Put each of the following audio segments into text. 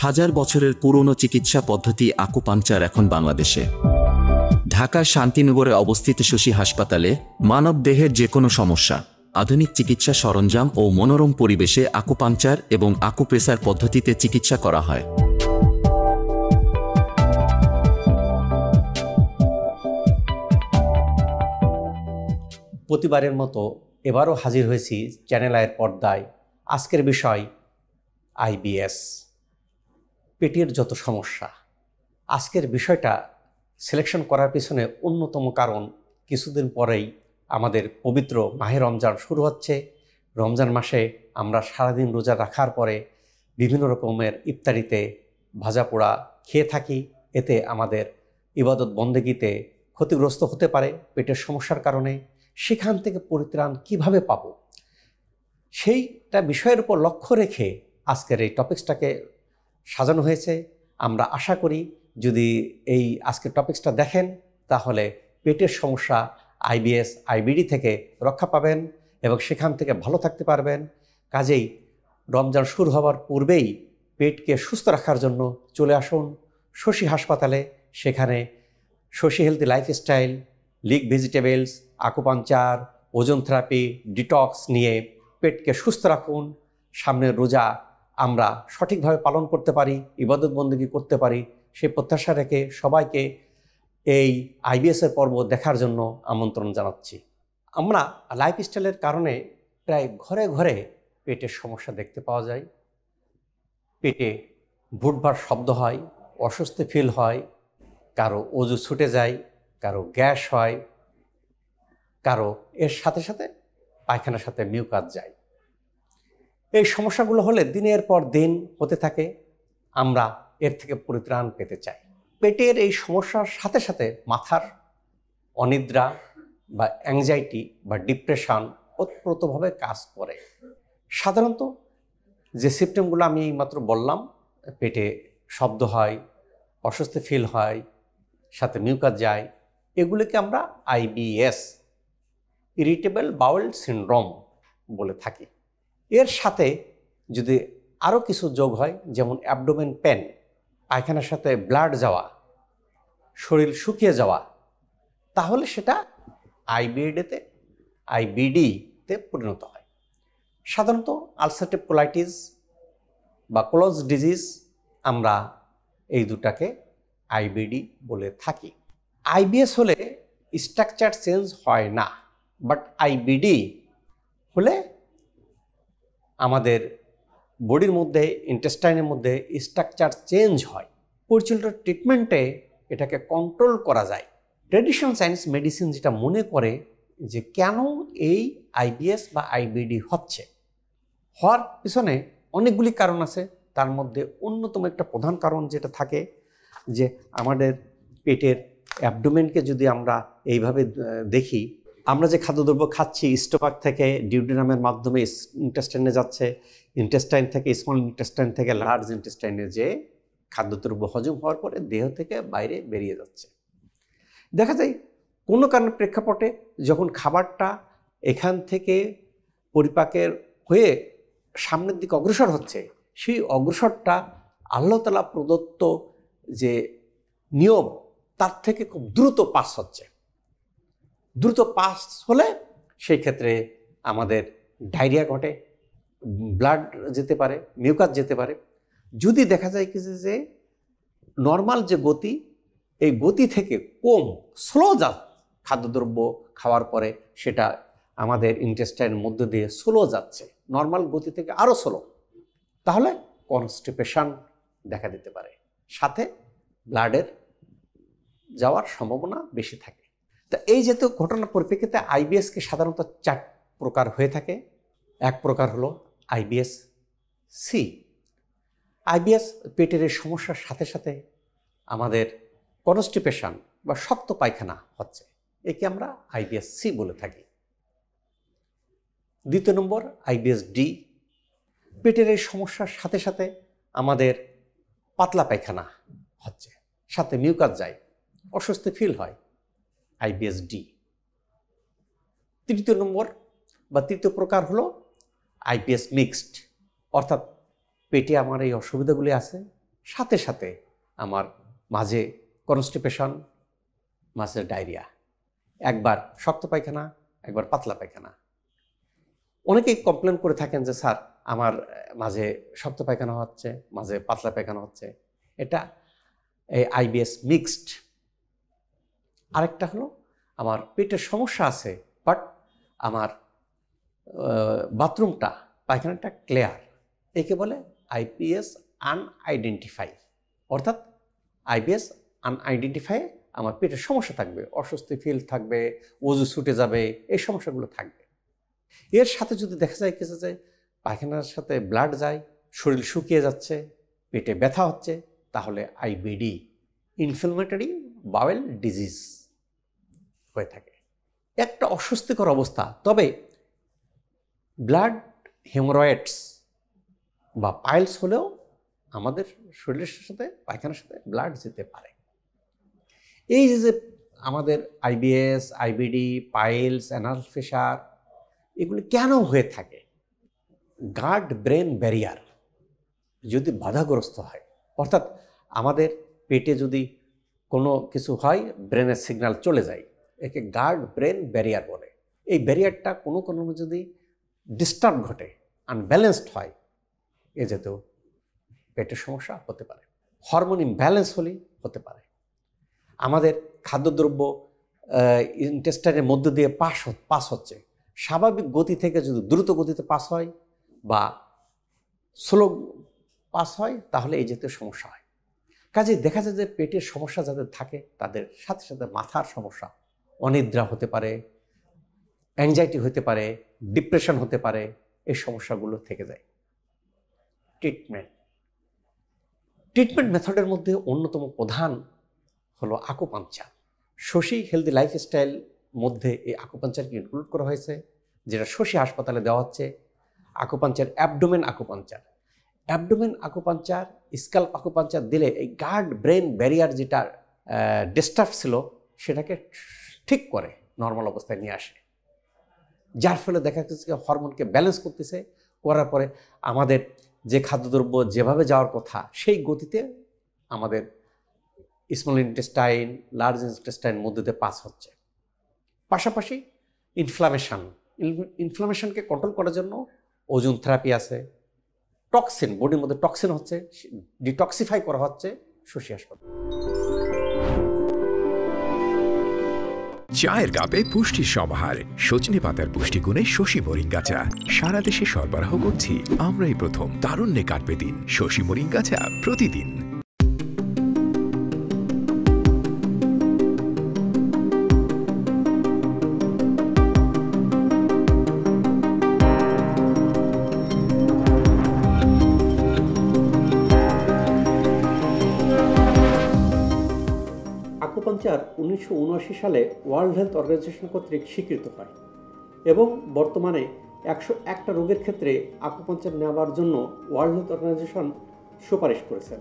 হাজার বছরের পুরনো চিকিৎসা পদ্ধতি আকুপাংচার এখন বাংলাদেশে। ঢাকার শান্তিনগরে অবস্থিত শশী হাসপাতালে মানব দেহের যে কোনো সমস্যা, আধুনিক চিকিৎসা সরঞ্জাম ও মনোরম পরিবেশে আকুপাংচার এবং আকুপ্রেসার পদ্ধতিতে চিকিৎসা করা হয়। প্রতিবারের মতো এবারও হাজির হয়েছি চ্যানেল আয়ের পর্দায়। আজকের বিষয় আইবিএস, পেটের যত সমস্যা। আজকের বিষয়টা সিলেকশন করার পিছনে অন্যতম কারণ, কিছুদিন পরেই আমাদের পবিত্র মাহে রমজান শুরু হচ্ছে। রমজান মাসে আমরা সারাদিন রোজা রাখার পরে বিভিন্ন রকমের ইফতারিতে ভাজা পোড়া খেয়ে থাকি। এতে আমাদের ইবাদত বন্দেগীতে ক্ষতিগ্রস্ত হতে পারে পেটের সমস্যার কারণে। সেখান থেকে পরিত্রাণ কিভাবে পাব, সেইটা বিষয়ের উপর লক্ষ্য রেখে আজকের এই টপিকসটাকে সাজানো হয়েছে। আমরা আশা করি যদি এই আজকের টপিকসটা দেখেন তাহলে পেটের সমস্যা আইবিএস আইবিডি থেকে রক্ষা পাবেন এবং সেখান থেকে ভালো থাকতে পারবেন। কাজেই রমজান শুরু হওয়ার পূর্বেই পেটকে সুস্থ রাখার জন্য চলে আসুন শশী হাসপাতালে। সেখানে Shashi healthy lifestyle, leak vegetables, acupuncture, ওজন থেরাপি, ডিটক্স নিয়ে পেটকে সুস্থ রাখুন। সামনের রোজা আমরা সঠিকভাবে পালন করতে পারি, ইবাদত বন্দেগী করতে পারি, সেই প্রত্যাশা রেখে সবাইকে এই আইবিএসের পর্ব দেখার জন্য আমন্ত্রণ জানাচ্ছি। আমরা লাইফস্টাইলের কারণে প্রায় ঘরে ঘরে পেটের সমস্যা দেখতে পাওয়া যায়। পেটে ভুটভাট শব্দ হয়, অস্বস্তি ফিল হয়, কারো অজু ছুটে যায়, কারো গ্যাস হয়, কারো এর সাথে সাথে পায়খানার সাথে মিউকাস যায়। এই সমস্যাগুলো হলে দিনের পর দিন হতে থাকে। আমরা এর থেকে পরিত্রাণ পেতে চাই। পেটের এই সমস্যার সাথে সাথে মাথার অনিদ্রা বা অ্যাংজাইটি বা ডিপ্রেশন ওতপ্রোতভাবে কাজ করে। সাধারণত যে সিমটমগুলো আমি এইমাত্র বললাম, পেটে শব্দ হয়, অস্বস্তি ফিল হয়, সাথে মিউকাস যায়, এগুলিকে আমরা আইবিএস, ইরিটেবল বাউল সিনড্রোম বলে থাকি। এর সাথে যদি আরও কিছু যোগ হয়, যেমন অ্যাবডোমেন পেন, পায়খানার সাথে ব্লাড যাওয়া, শরীর শুকিয়ে যাওয়া, তাহলে সেটা আইবিডিতে পরিণত হয়। সাধারণত আলসারেটিভ কোলাইটিস বা কোলস ডিজিজ, আমরা এই দুটাকে আইবিডি বলে থাকি। আইবিএস হলে স্ট্রাকচার চেঞ্জ হয় না, বাট আইবিডি হলে আমাদের বডির মধ্যে, ইন্টেস্টাইনের মধ্যে স্ট্রাকচার চেঞ্জ হয়। পরিচালিত ট্রিটমেন্টে এটাকে কন্ট্রোল করা যায়। ট্রেডিশনাল সায়েন্স মেডিসিন যেটা মনে করে যে কেন এই আইবিএস বা আইবিডি হচ্ছে, হওয়ার পিছনে অনেকগুলি কারণ আছে। তার মধ্যে অন্যতম একটা প্রধান কারণ যেটা থাকে যে আমাদের পেটের অ্যাবডোমেনকে যদি আমরা এইভাবে দেখি, আমরা যে খাদ্যদ্রব্য খাচ্ছি স্টোমাক থেকে ডিউডিনামের মাধ্যমে ইন্টেস্টাইনে যাচ্ছে, ইন্টেস্টাইন থেকে স্মল ইন্টেস্টাইন থেকে লার্জ ইন্টেস্টাইনে যে খাদ্যদ্রব্য হজম হওয়ার পরে দেহ থেকে বাইরে বেরিয়ে যাচ্ছে। দেখা যায় কোনো কারণের প্রেক্ষাপটে যখন খাবারটা এখান থেকে পরিপাকের হয়ে সামনের দিকে অগ্রসর হচ্ছে, সেই অগ্রসরটা আল্লাহ তাআলা প্রদত্ত যে নিয়ম তার থেকে খুব দ্রুত পাস হচ্ছে। দ্রুত পাস হলে সেই ক্ষেত্রে আমাদের ডায়রিয়া ঘটে, ব্লাড যেতে পারে, মিউকাস যেতে পারে। যদি দেখা যায় কি যে নর্মাল যে গতি, এই গতি থেকে কম স্লো খাদ্যদ্রব্য খাওয়ার পরে সেটা আমাদের ইন্টেস্টাইনের মধ্য দিয়ে স্লো যাচ্ছে, নর্মাল গতি থেকে আরও স্লো, তাহলে কনস্টিপেশন দেখা দিতে পারে, সাথে ব্লাডের যাওয়ার সম্ভাবনা বেশি থাকে। তা এই জাতীয় ঘটনার পরিপ্রেক্ষিতে আইবিএসকে সাধারণত 4 প্রকার হয়ে থাকে। এক প্রকার হলো আইবিএস সি। আইবিএস পেটের এই সমস্যার সাথে সাথে আমাদের কনস্টিপেশন বা শক্ত পায়খানা হচ্ছে, একে আমরা আইবিএস সি বলে থাকি। দ্বিতীয় নম্বর আইবিএস ডি। পেটের এই সমস্যার সাথে সাথে আমাদের পাতলা পায়খানা হচ্ছে, সাথে মিউকাস যায়, অস্বস্তি ফিল হয়, আইবিএস ডি। তৃতীয় নম্বর বা তৃতীয় প্রকার হলো আইবিএস মিক্সড, অর্থাৎ পেটে আমার এই অসুবিধাগুলি আছে, সাথে সাথে আমার মাঝে কনস্টিপেশন, মাঝে ডায়রিয়া, একবার শক্ত পায়খানা, একবার পাতলা পায়খানা। অনেকেই কমপ্লেন করে থাকেন যে স্যার আমার মাঝে শক্ত পায়খানা হচ্ছে, মাঝে পাতলা পায়খানা হচ্ছে। এটা এই আইবিএস মিক্সড। আরেকটা হলো আমার পেটের সমস্যা আছে, বাট আমার বাথরুমটা, পায়খানাটা ক্লিয়ার। একে বলে আইবিএস আনআইডেন্টিফাই। অর্থাৎ আইবিএস আনআইডেন্টিফাই আমার পেটের সমস্যা থাকবে, অস্বস্তি ফিল থাকবে, ওজু ছুটে যাবে, এই সমস্যাগুলো থাকবে। এর সাথে যদি দেখা যায় কিছু যে পায়খানার সাথে ব্লাড যায়, শরীর শুকিয়ে যাচ্ছে, পেটে ব্যথা হচ্ছে, তাহলে আইবিডি, ইনফ্লামেটরি বাওয়েল ডিজিজ হয়ে থাকে। একটা অস্বস্তিকর অবস্থা। তবে ব্লাড হেমোরয়েডস বা পাইলস হলেও আমাদের শরীরের সাথে, পায়খানার সাথে ব্লাড যেতে পারে। এই যে আমাদের IBS, IBD, piles, anal fisher, এগুলি কেন হয়ে থাকে? গাট ব্রেন ব্যারিয়ার যদি বাধাগ্রস্ত হয়, অর্থাৎ আমাদের পেটে যদি কোনো কিছু হয়, ব্রেনের সিগন্যাল চলে যায়, একে গার্ড ব্রেন ব্যারিয়ার বলে। এই ব্যারিয়ারটা কোনো যদি ডিস্টার্ব ঘটে, আনব্যালেন্সড হয়, এ যেতেও পেটের সমস্যা হতে পারে। হরমোন ইমব্যালেন্স হলেই হতে পারে। আমাদের খাদ্যদ্রব্য ইন্টেস্টাইনের মধ্য দিয়ে পাস হচ্ছে, স্বাভাবিক গতি থেকে যদি দ্রুত গতিতে পাস হয় বা স্লো পাস হয়, তাহলে এই জাতীয় সমস্যা হয়। কাজে দেখা যায় যে পেটের সমস্যা যাদের থাকে তাদের সাথে সাথে মাথার সমস্যা, অনিদ্রা হতে পারে, অ্যাংজাইটি হতে পারে, ডিপ্রেশন হতে পারে, এই সমস্যাগুলো থেকে যায়। ট্রিটমেন্ট মেথডের মধ্যে অন্যতম প্রধান হলো আকুপাঞ্চার। শশী হেলদি লাইফস্টাইল মধ্যে এই আকুপাঞ্চারকে ইনক্লুড করা হয়েছে, যেটা শশী হাসপাতালে দেওয়া হচ্ছে। Acupuncture, abdomen acupuncture, scalp acupuncture দিলে এই গার্ড ব্রেন ব্যারিয়ার যেটা ডিস্টার্ব ছিল সেটাকে ঠিক করে নর্মাল অবস্থায় নিয়ে আসে, যার ফলে দেখা যাচ্ছে হরমোনকে ব্যালেন্স করতেছে। করার পরে আমাদের যে খাদ্যদ্রব্য যেভাবে যাওয়ার কথা সেই গতিতে আমাদের স্মল ইন্টেস্টাইন, লার্জ ইন্টেস্টাইন মধ্যে দিয়ে পাস হচ্ছে। পাশাপাশি ইনফ্লামেশনকে কন্ট্রোল করার জন্য ওজোন থেরাপি আছে। টক্সিন, বডির মধ্যে টক্সিন হচ্ছে, ডিটক্সিফাই করা হচ্ছে শশী হাসপাতাল। চায়ের কাপে পুষ্টির সমাহার, সজনে পাতার পুষ্টিগুণে শশী মোরিঙ্গা চা। সারা দেশে সরবরাহ করছি আমরাই প্রথম। তারুণ্যে কাটবে দিন, শশী মোরিঙ্গা চা প্রতিদিন। আকুপাঞ্চার 1979 সালে ওয়ার্ল্ড হেলথ অর্গানাইজেশন কর্তৃক স্বীকৃত হয় এবং বর্তমানে 101টা রোগের ক্ষেত্রে আকুপাঞ্চার নেওয়ার জন্য ওয়ার্ল্ড হেলথ অর্গানাইজেশন সুপারিশ করেছেন।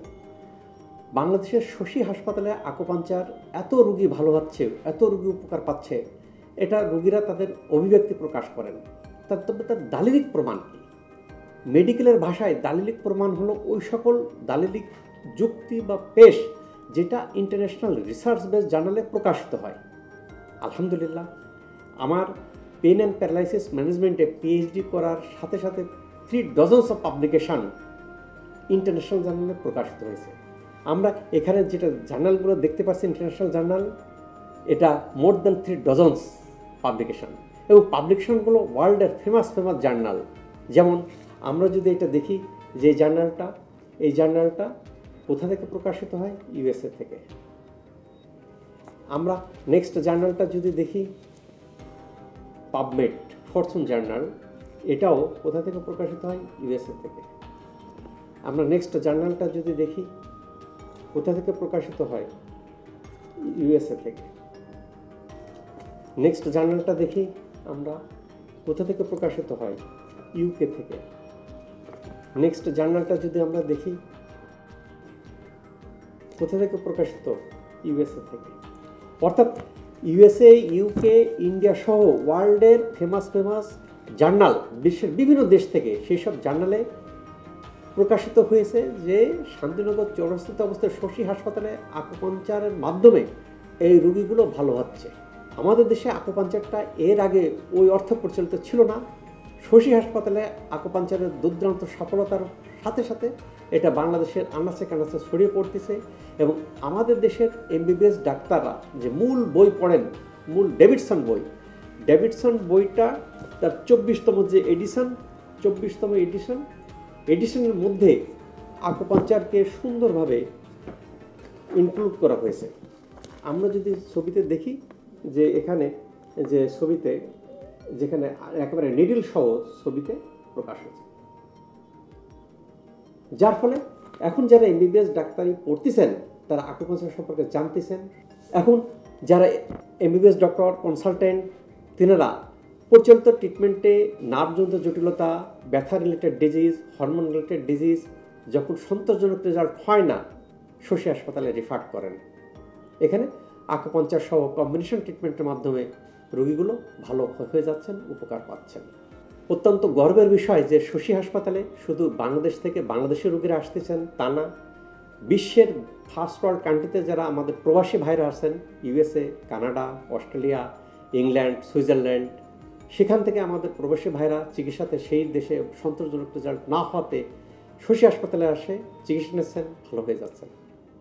বাংলাদেশের শশী হাসপাতালে আকুপাঞ্চার এত রোগী ভালো হচ্ছে, এত রোগী উপকার পাচ্ছে, এটা রোগীরা তাদের অভিব্যক্তি প্রকাশ করেন। তবে তার দালিলিক প্রমাণ কি? মেডিকেলের ভাষায় দালিলিক প্রমাণ হলো ওই সকল দালিলিক যুক্তি বা পেশ যেটা ইন্টারন্যাশনাল রিসার্চ বেস জার্নালে প্রকাশিত হয়। আলহামদুলিল্লাহ, আমার পেন অ্যান্ড প্যারালাইসিস ম্যানেজমেন্টে পিএইচডি করার সাথে সাথে 3 ডজনস অফ পাবলিকেশন ইন্টারন্যাশনাল জার্নালে প্রকাশিত হয়েছে। আমরা এখানে যেটা জার্নালগুলো দেখতে পাচ্ছি, ইন্টারন্যাশনাল জার্নাল, এটা মোর দ্যান 3 ডজনস পাবলিকেশন, এবং পাবলিকেশনগুলো ওয়ার্ল্ডের ফেমাস জার্নাল। যেমন আমরা যদি এটা দেখি যে এই জার্নালটা কোথা থেকে প্রকাশিত হয়? ইউএসএ থেকে। আমরা নেক্সট জার্নালটা যদি দেখি, পাবমেড ফরচুন জার্নাল, এটাও কোথা থেকে প্রকাশিত হয়? ইউএসএ থেকে। আমরা নেক্সট জার্নালটা যদি দেখি কোথা থেকে প্রকাশিত হয়? ইউএসএ থেকে। নেক্সট জার্নালটা দেখি আমরা কোথা থেকে প্রকাশিত হয়? ইউকে থেকে। নেক্সট জার্নালটা যদি আমরা দেখি কোথা থেকে প্রকাশিত? ইউএসএ থেকে। অর্থাৎ ইউএসএ, ইউকে, ইন্ডিয়া সহ ওয়ার্ল্ডের ফেমাস জার্নাল, বিশ্বের বিভিন্ন দেশ থেকে সেই সব জার্নালে প্রকাশিত হয়েছে যে শান্তিনগর চৌরাস্তাতে অবস্থিত শশী হাসপাতালে আকুপাঞ্চারের মাধ্যমে এই রোগীগুলো ভালো হচ্ছে। আমাদের দেশে আকুপাঞ্চারটা এর আগে ওই অর্থ প্রচলিত ছিল না। শশী হাসপাতালে আকুপাঞ্চারের দুর্দান্ত সফলতার সাথে সাথে এটা বাংলাদেশের আনাচে কানাচে ছড়িয়ে পড়তেছে এবং আমাদের দেশের এমবিবিএস ডাক্তাররা যে মূল বই পড়েন, মূল ডেভিডসন বইটা তার 24তম যে এডিশনের মধ্যে আকুপাঞ্চারকে সুন্দরভাবে ইনক্লুড করা হয়েছে। আমরা যদি ছবিতে দেখি যে এখানে যে ছবিতে যেখানে একেবারে নিডল সহ ছবিতে প্রকাশ হয়েছে, যার ফলে এখন যারা এমবিবিএস ডাক্তারি পড়তেছেন তারা আকুপাঞ্চার সম্পর্কে জানতেছেন। এখন যারা এমবিবিএস ডক্টর কনসালটেন্ট তিনারা প্রচলিত ট্রিটমেন্টে নার্ভজনিত জটিলতা, ব্যথা related disease, hormone related disease যখন সন্তোষজনক রেজাল্ট হয় না, শশী হাসপাতালে রেফার করেন। এখানে আকুপাঞ্চার সহ কম্বিনেশন ট্রিটমেন্টের মাধ্যমে রোগীগুলো ভালো হয়ে যাচ্ছেন, উপকার পাচ্ছেন। অত্যন্ত গর্বের বিষয় যে শশী হাসপাতালে শুধু বাংলাদেশ থেকে বাংলাদেশের রোগীরা আসতেছেন তা না, বিশ্বের ফার্স্ট ওয়ার্ল্ড কান্ট্রিতে যারা আমাদের প্রবাসী ভাইরা আছেন, USA, Canada, Australia, England, Switzerland, সেখান থেকে আমাদের প্রবাসী ভাইরা চিকিৎসাতে সেই দেশে সন্তোষজনক রেজাল্ট না হওয়াতে শশী হাসপাতালে আসে, চিকিৎসা নিচ্ছেন, ভালো হয়ে যাচ্ছেন।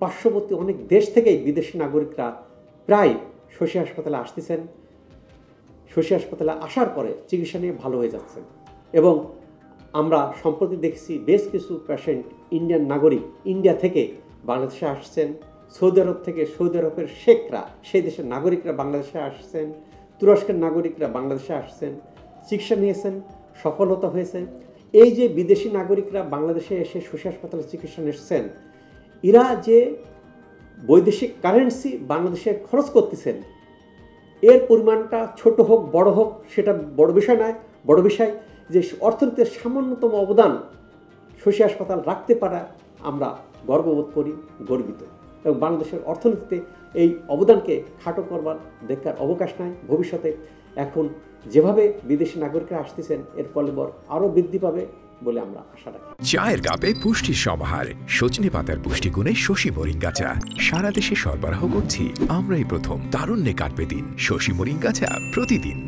পার্শ্ববর্তী অনেক দেশ থেকেই বিদেশি নাগরিকরা প্রায় শশী হাসপাতালে আসতেছেন, শশী হাসপাতালে আসার পরে চিকিৎসা নিয়ে ভালো হয়ে যাচ্ছেন। এবং আমরা সম্প্রতি দেখছি বেশ কিছু পেশেন্ট ইন্ডিয়ান নাগরিক ইন্ডিয়া থেকে বাংলাদেশে আসছেন, সৌদি আরব থেকে সৌদি আরবের শেখরা, সেই দেশের নাগরিকরা বাংলাদেশে আসছেন, তুরস্কের নাগরিকরা বাংলাদেশে আসছেন, চিকিৎসা নিয়েছেন, সফলতা হয়েছে। এই যে বিদেশি নাগরিকরা বাংলাদেশে এসে শশী হাসপাতালে চিকিৎসা নিচ্ছেন, এরা যে বৈদেশিক কারেন্সি বাংলাদেশে খরচ করতেছেন, এর পরিমাণটা ছোট হোক বড় হোক সেটা বড় বিষয় নয়। বড় বিষয় যে অর্থনীতির সামান্যতম অবদান শশী হাসপাতাল রাখতে পারা আমরা গর্ববোধ করি, গর্বিত। এবং বাংলাদেশের অর্থনীতিতে এই অবদানকে খাটো করবার দেখার অবকাশ নাই। ভবিষ্যতে এখন যেভাবে বিদেশি নাগরিকরা আসতেছেন এর ফলবর আরও বৃদ্ধি পাবে বলে আমরা আশা রাখি। চায়ের কাপে পুষ্টির সমাহার, সজনে পাতার পুষ্টিগুণে শশী মোরিঙ্গা চা। সারা দেশে সরবরাহ করছি আমরাই প্রথম। তারুণ্যে কাটবে দিন, শশী মোরিঙ্গা চা প্রতিদিন।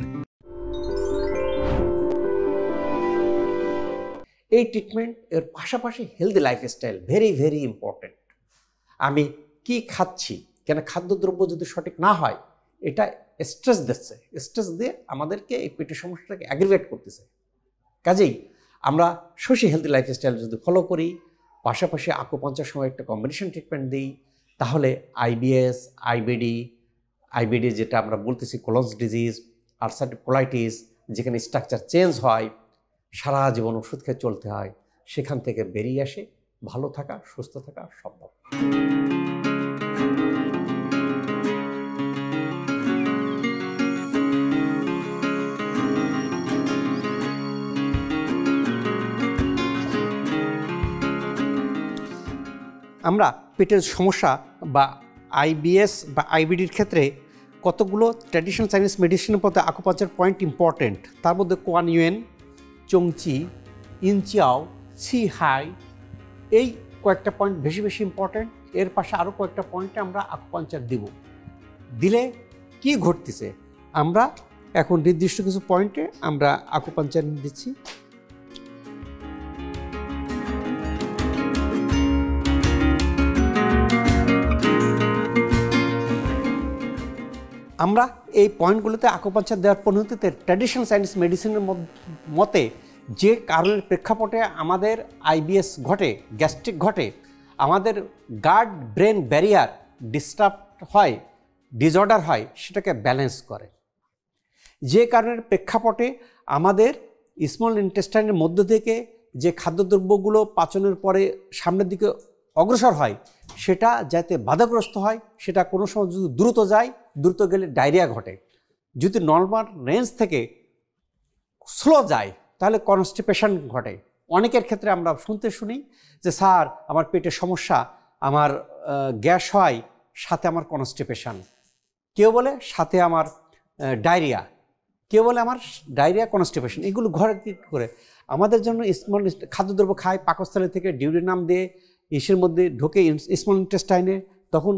এই ট্রিটমেন্ট এর পাশাপাশি healthy lifestyle very very important. আমি কি খাচ্ছি, কেন খাদ্যদ্রব্য যদি সঠিক না হয় এটা স্ট্রেস দিচ্ছে, স্ট্রেস দিয়ে আমাদেরকে এই পেটের সমস্যাটাকে অ্যাগ্রিভেট করতেছে। কাজেই আমরা শশী হেলদি লাইফস্টাইল যদি ফলো করি, পাশাপাশি আকুপাঞ্চার সময় একটা কম্বিনেশন ট্রিটমেন্ট দিই, তাহলে আইবিএস, আইবিডি যেটা আমরা বলতেছি কোলনস ডিজিজ, আলসারেটিভ কোলাইটিস, যেখানে স্ট্রাকচার চেঞ্জ হয়, সারা জীবন ওষুধ খেয়ে চলতে হয়, সেখান থেকে বেরিয়ে আসে ভালো থাকা, সুস্থ থাকা সম্ভব। আমরা পেটের সমস্যা বা আইবিএস বা আইবিডির ক্ষেত্রে কতগুলো ট্র্যাডিশনাল চাইনিজ মেডিসিনের মধ্যে আকুপাঞ্চার পয়েন্ট ইম্পর্টেন্ট। তার মধ্যে কোয়ান ইউয়েন, চংচি, ইনচিয়াও, ছি হাই, এই কয়েকটা পয়েন্ট বেশি বেশি ইম্পর্টেন্ট। এর পাশে আরও কয়েকটা পয়েন্টে আমরা আকুপাঞ্চার দিলে কি ঘটতেছে আমরা এখন নির্দিষ্ট কিছু পয়েন্টে আমরা আকুপাঞ্চার দিচ্ছি। আমরা এই পয়েন্টগুলোতে আকুপাঞ্চার দেওয়ার পদ্ধতিতে ট্র্যাডিশনাল চাইনিজ মেডিসিনের মতে যে কারণের প্রেক্ষাপটে আমাদের আইবিএস ঘটে, গ্যাস্ট্রিক ঘটে, আমাদের গার্ড ব্রেন ব্যারিয়ার ডিস্টার্ব হয়, ডিসঅর্ডার হয়, সেটাকে ব্যালেন্স করে। যে কারণের প্রেক্ষাপটে আমাদের স্মল ইন্টেস্টাইনের মধ্য থেকে যে খাদ্যদ্রব্যগুলো পাচনের পরে সামনের দিকে অগ্রসর হয় সেটা যাতে বাধাগ্রস্ত হয়, সেটা কোনো সময় যদি দ্রুত যায়, দ্রুত গেলে ডায়রিয়া ঘটে। যদি নর্মাল রেঞ্জ থেকে স্লো যায় তাহলে কনস্টিপেশন ঘটে। অনেকের ক্ষেত্রে আমরা শুনি যে স্যার আমার পেটের সমস্যা, আমার গ্যাস হয়, সাথে আমার কনস্টিপেশন, কেউ বলে সাথে আমার ডায়রিয়া। কেউ বলে আমার ডায়রিয়া, কনস্টিপেশন, এগুলো ঘরে কি করে? আমাদের জন্য স্মল খাদ্যদ্রব্য খায় পাকস্থলী থেকে ডিউরিনাম দিয়ে ইসের মধ্যে ঢোকে স্মল ইন্টেস্টাইনে, তখন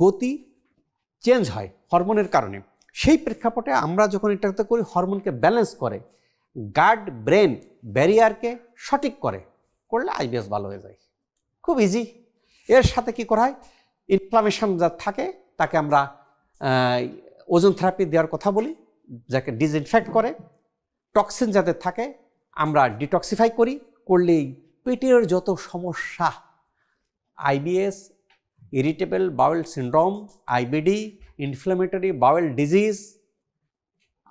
গতি চেঞ্জ হয় হরমোনের কারণে। সেই প্রেক্ষাপটে আমরা যখন এটাতে করি, হরমোনকে ব্যালেন্স করে, গার্ড ব্রেন ব্যারিয়ারকে সঠিক করলে আইবিএস ভালো হয়ে যায়। খুব ইজি। এর সাথে কি করা হয়, ইনফ্লামেশন যা থাকে তাকে আমরা ওজন থেরাপি দেওয়ার কথা বলি, যাকে ডিসইনফেক্ট করে। টক্সিন যাতে থাকে আমরা ডিটক্সিফাই করলেই পেটের যত সমস্যা, IBS, irritable bowel syndrome, IBD, inflammatory bowel disease,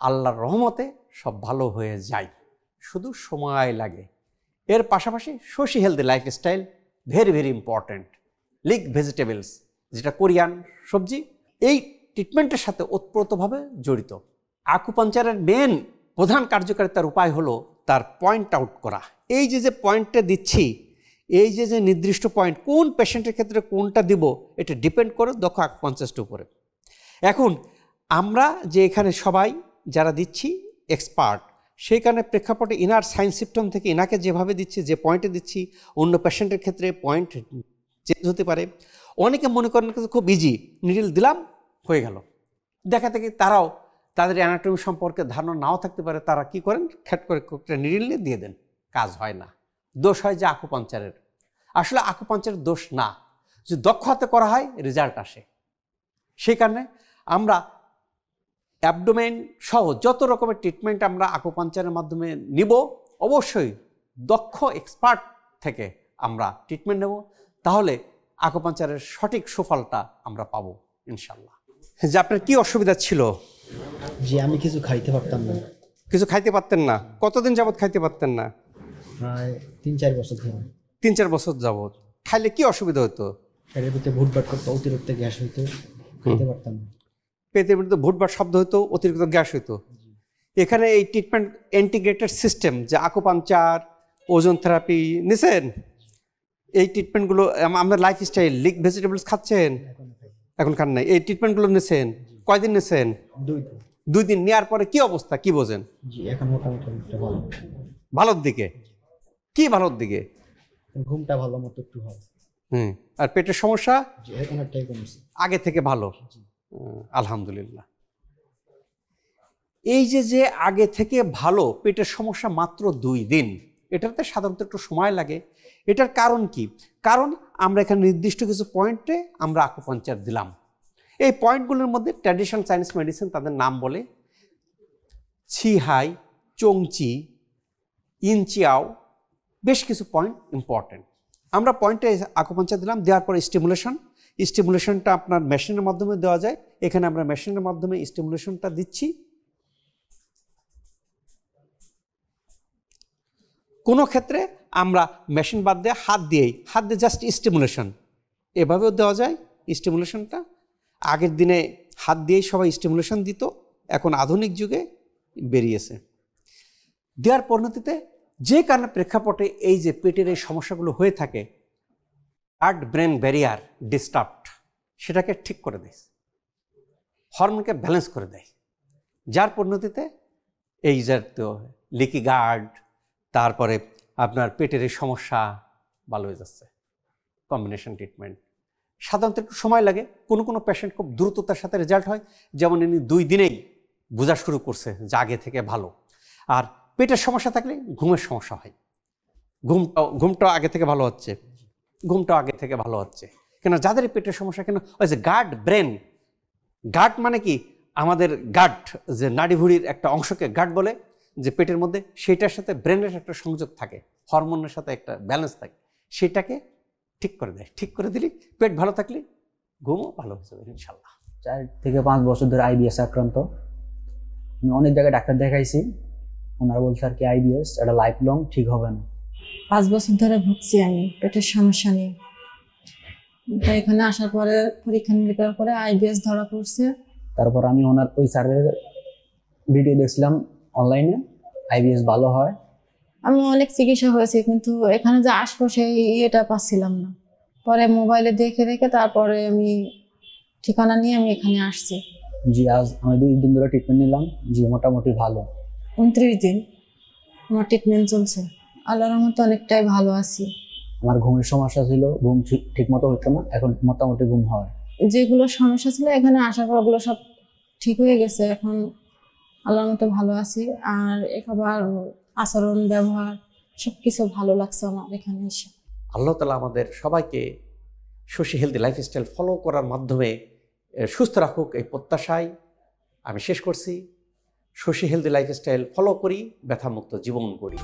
আল্লাহর রহমতে সব ভালো হয়ে যায়, শুধু সময় লাগে। এর পাশাপাশি Shashi healthy lifestyle very very important. Leak vegetables, যেটা কোরিয়ান সবজি, এই ট্রিটমেন্টের সাথে ওতপ্রোতভাবে জড়িত। আকুপাঞ্চারের মেন প্রধান কার্যকারিতার উপায় হলো তার পয়েন্ট আউট করা। এই যে পয়েন্টটা দিচ্ছি, এই যে নির্দিষ্ট পয়েন্ট, কোন পেশেন্টের ক্ষেত্রে কোনটা দিব, এটা ডিপেন্ড করে দক্ষ আকুপাঞ্চারিস্টের উপরে। এখন আমরা যে এখানে সবাই যারা দিচ্ছি এক্সপার্ট, সেই কারণে প্রেক্ষাপটে ইনার সাইন সিম্পটম থেকে ইনাকে যেভাবে দিচ্ছি, যে পয়েন্টে দিচ্ছি, অন্য পেশেন্টের ক্ষেত্রে পয়েন্ট চেঞ্জ হতে পারে। অনেকে মনে করেন খুব ইজি, নিডল দিলাম হয়ে গেল। দেখা থেকে তারাও তাদের অ্যানাটমি সম্পর্কে ধারণা নাও থাকতে পারে, তারা কি করেন, খ্যাট করে নিডল নিয়ে দিয়ে দেন, কাজ হয় না। দোষ হয় যে আকুপাঞ্চারের। আসলে আকুপাঞ্চারের দোষ না, যে দক্ষ হাতে করা হয় রেজাল্ট আসে। সেই কারণে আমরা অ্যাবডোমেন সহ যত রকমের ট্রিটমেন্ট আমরা আকুপাঞ্চারের মাধ্যমে নিব, অবশ্যই দক্ষ এক্সপার্ট থেকে আমরা ট্রিটমেন্ট নেব, তাহলে আকুপাঞ্চারের সঠিক সুফলটা আমরা পাবো ইনশাল্লাহ। যে আপনার কি অসুবিধা ছিল? যে আমি কিছু খাইতে পারতাম না। কিছু খাইতে পারতেন না? কতদিন যাবত খাইতে পারতেন না? প্রায় 3-4 বছর ধরে। 3-4 বছর যাবত। খাইলে কি অসুবিধা হতো? পেটের ভিতরে ভুটভাট করতো, অতিরিক্ত গ্যাস হইতো, খাইতে পারতাম না। পেটের ভিতরে ভুটভাট শব্দ হতো, অতিরিক্ত গ্যাস হইতো। এখানে এই ট্রিটমেন্ট ইন্টিগ্রেটেড সিস্টেম, যে আকুপাঞ্চার, ওজন থেরাপি নিছেন, এই ট্রিটমেন্টগুলো আপনার লাইফস্টাইল, লিক ভেজিটেবলস খাচ্ছেন, এখন খান নাই, এই ট্রিটমেন্টগুলো নিছেন, কয়দিন নিছেন? 2 দিন। নেওয়ার পরে কি অবস্থা, কি বোঝেন? জি, এখন মোটামুটি ভালো, ভালোর দিকে। কি ভালোর দিকে? ঘুমটা ভালো মতো একটু হয়। আর পেটের সমস্যা অনেকটাই কমছে, আগে থেকে ভালো, আলহামদুলিল্লাহ। এই যে আগে থেকে ভালো পেটের সমস্যা মাত্র 2 দিন, এটাতে সাধারণত একটু সময় লাগে। এটার কারণ কি? কারণ আমরা এখানে নির্দিষ্ট কিছু পয়েন্টে আমরা আকুপাঞ্চার দিলাম। এই পয়েন্টগুলোর মধ্যে ট্র্যাডিশনাল চাইনিজ মেডিসিন তাদের নাম বলে ছিহাই, চংচি, ইনচিয়াও, বেশ কিছু পয়েন্ট ইম্পর্টেন্ট। আমরা পয়েন্টে আকুপাঞ্চার দিলাম, দেওয়ার পরে স্টিমুলেশনটা আপনার মেশিনের মাধ্যমে দেওয়া যায়। এখানে আমরা মেশিনের মাধ্যমে স্টিমুলেশনটা দিচ্ছি। কোনো ক্ষেত্রে আমরা মেশিন বাদ দিয়ে হাত দিয়ে জাস্ট স্টিমুলেশন, এভাবেও দেওয়া যায় স্টিমুলেশনটা। আগের দিনে হাত দিয়েই সবাই স্টিমুলেশন দিত, এখন আধুনিক যুগে বেরিয়েছে। দেওয়ার পরিণতিতে যে কারণে প্রেক্ষাপটে এই যে পেটের এই সমস্যাগুলো হয়ে থাকে, গার্ড ব্রেন ব্যারিয়ার ডিস্টার্বড, সেটাকে ঠিক করে দেয়, হরমোনকে ব্যালেন্স করে দেয়, যার পরিণতিতে এই জাতীয় লিকি গার্ড, তারপরে আপনার পেটের এই সমস্যা ভালো হয়ে যাচ্ছে। কম্বিনেশন ট্রিটমেন্ট সাধারণত একটু সময় লাগে, কোনো পেশেন্ট খুব দ্রুততার সাথে রেজাল্ট হয়, যেমন ইনি 2 দিনেই বোঝা শুরু করছে যে আগে থেকে ভালো। আর পেটের সমস্যা থাকলে ঘুমের সমস্যা হয়, ঘুমটাও আগে থেকে ভালো হচ্ছে, কেন যাদের পেটের সমস্যা, কেন ওই যে গার্ড ব্রেন, গার্ড মানে কি, আমাদের গার্ড যে নাড়িভুড়ির একটা অংশকে গার্ড বলে, যে পেটের মধ্যে, সেটার সাথে ব্রেনের একটা সংযোগ থাকে, হরমোনের সাথে একটা ব্যালেন্স থাকে, সেটাকে ঠিক করে দেয়। ঠিক করে দিলে পেট ভালো থাকলে ঘুমও ভালো হয়ে যাবে ইনশাল্লাহ। 4 থেকে 5 বছর ধরে আইবিএস আক্রান্ত। আমি অনেক জায়গায় ডাক্তার দেখাইছি, ওনারা বলছে আর কি আইবিএস এটা লাইফ লং ঠিক হবে না। 5 বছর ধরে ভুগছি আমি পেটের সমস্যা নিয়ে। এখানে আসার পরে পরীক্ষা নিরীক্ষা করে আইবিএস ধরা পড়ছে। তারপর আমি ওনার ওই স্যারের ভিডিও দেখছিলাম অনলাইনে, আইবিএস ভালো হয়। আমি অনেক চিকিৎসা হয়েছি, কিন্তু এখানে যে আসবো সেই ইয়েটা পাচ্ছিলাম না। পরে মোবাইলে দেখে তারপরে আমি ঠিকানা নিয়ে আমি এখানে আসছি। জি আজ আমি 2 দিন ধরে ট্রিটমেন্ট নিলাম। জি মোটামুটি ভালো। 29 দিন আমার ট্রিটমেন্ট চলছে। আল্লাহর রহমতে অনেকটাই ভালো আছি। আমার ঘুমের সমস্যা ছিল, ঘুম ঠিক মতো হতো না, এখন মোটামুটি ঘুম হয়। যেগুলো সমস্যা ছিল এখানে আসার পর ওগুলো সব ঠিক হয়ে গেছে। এখন আল্লাহর মতো ভালো আছি। আর এবার আচরণ ব্যবহার সবকিছু ভালো লাগছে আমার এখানে এসে। আল্লাহ তাআলা আমাদের সবাইকে শশী হেলদি লাইফস্টাইল ফলো করার মাধ্যমে সুস্থ রাখুক এই প্রত্যাশায় আমি শেষ করছি। শশী হেলদি লাইফস্টাইল ফলো করি, ব্যথামুক্ত জীবন করি।